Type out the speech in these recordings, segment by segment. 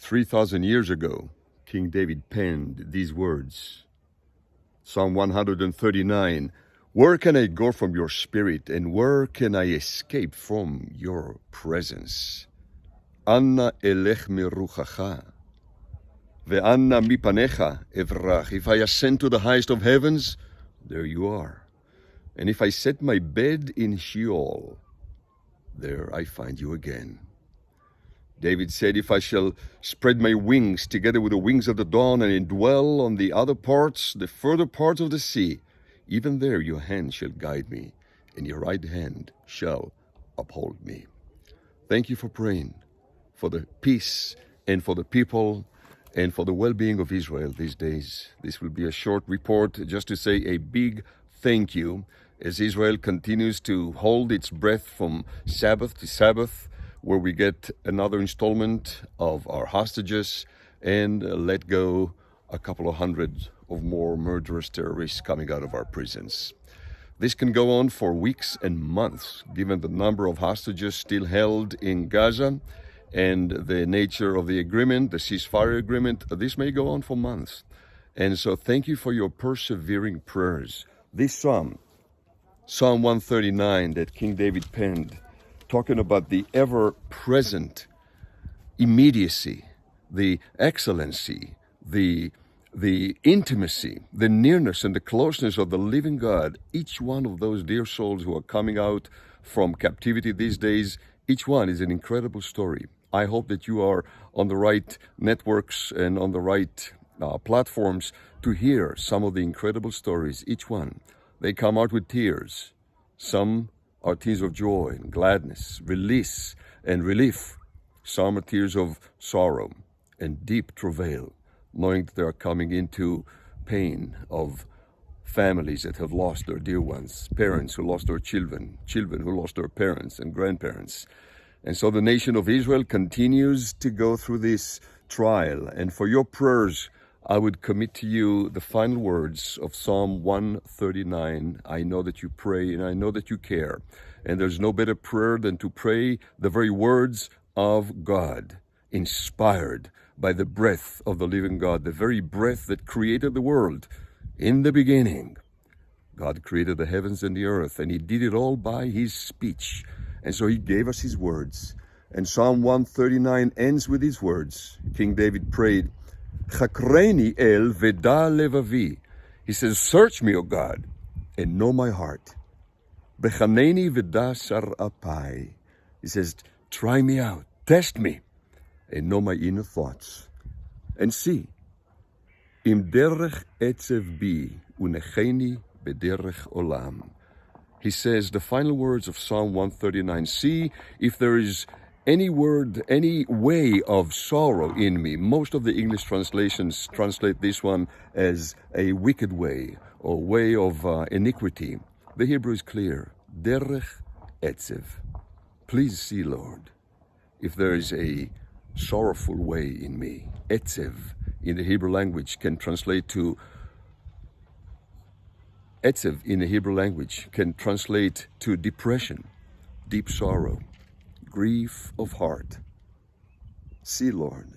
3,000 years ago, King David penned these words. Psalm 139, where can I go from your spirit, and where can I escape from your presence? Anna elech miruchacha, ve'anna mipanecha evrach. If I ascend to the highest of heavens, there you are. And if I set my bed in Sheol, there I find you again. David said, if I shall spread my wings together with the wings of the dawn and dwell on the other parts, the further parts of the sea, even there your hand shall guide me, and your right hand shall uphold me. Thank you for praying for the peace and for the people and for the well-being of Israel these days. This will be a short report just to say a big thank you as Israel continues to hold its breath from Sabbath to Sabbath, where we get another installment of our hostages and let go a couple of hundred of more murderous terrorists coming out of our prisons. This can go on for weeks and months, given the number of hostages still held in Gaza and the nature of the agreement, the ceasefire agreement. This may go on for months. And so thank you for your persevering prayers. This Psalm 139 that King David penned, talking about the ever-present immediacy, the excellency, the intimacy, the nearness and the closeness of the living God. Each one of those dear souls who are coming out from captivity these days, each one is an incredible story. I hope that you are on the right networks and on the right platforms to hear some of the incredible stories. Each one, they come out with tears. Some are tears of joy and gladness, release and relief. Some are tears of sorrow and deep travail, knowing that they are coming into pain of families that have lost their dear ones, parents who lost their children, children who lost their parents and grandparents. And so the nation of Israel continues to go through this trial. And for your prayers, I would commit to you the final words of Psalm 139. I know that you pray and I know that you care. And there's no better prayer than to pray the very words of God, inspired by the breath of the living God, the very breath that created the world. In the beginning, God created the heavens and the earth, and he did it all by his speech. And so he gave us his words. And Psalm 139 ends with these words. King David prayed, Chakreni el veda levavi. He says, search me, O God, and know my heart. Bechaneni veda sarapai. He says, try me out, test me, and know my inner thoughts. And see, im derech etzev bi unecheni bederech olam. He says, the final words of Psalm 139, see if there is any word, any way of sorrow in me. Most of the English translations translate this one as a wicked way or way of iniquity. The Hebrew is clear. Derech etzev. Please see, Lord, if there is a sorrowful way in me. Etzev in the Hebrew language can translate to Etzev in the Hebrew language can translate to depression, deep sorrow, grief of heart. See, Lord,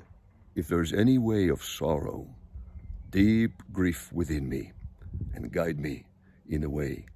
if there is any way of sorrow, deep grief within me, and guide me in a way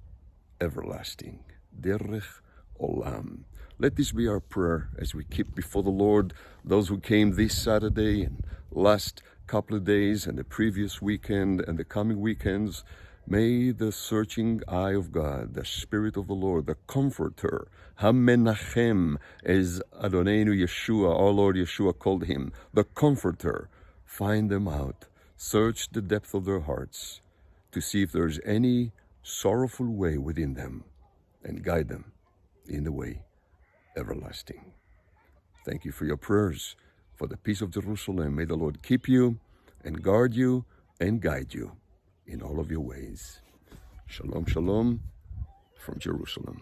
everlasting. Derech olam. Let this be our prayer as we keep before the Lord those who came this Saturday and last couple of days and the previous weekend and the coming weekends. May the searching eye of God, the Spirit of the Lord, the Comforter, Hamenachem, as Adonenu Yeshua, our Lord Yeshua called him, the Comforter, find them out, search the depth of their hearts to see if there's any sorrowful way within them, and guide them in the way everlasting. Thank you for your prayers, for the peace of Jerusalem. May the Lord keep you and guard you and guide you in all of your ways. Shalom, shalom from Jerusalem.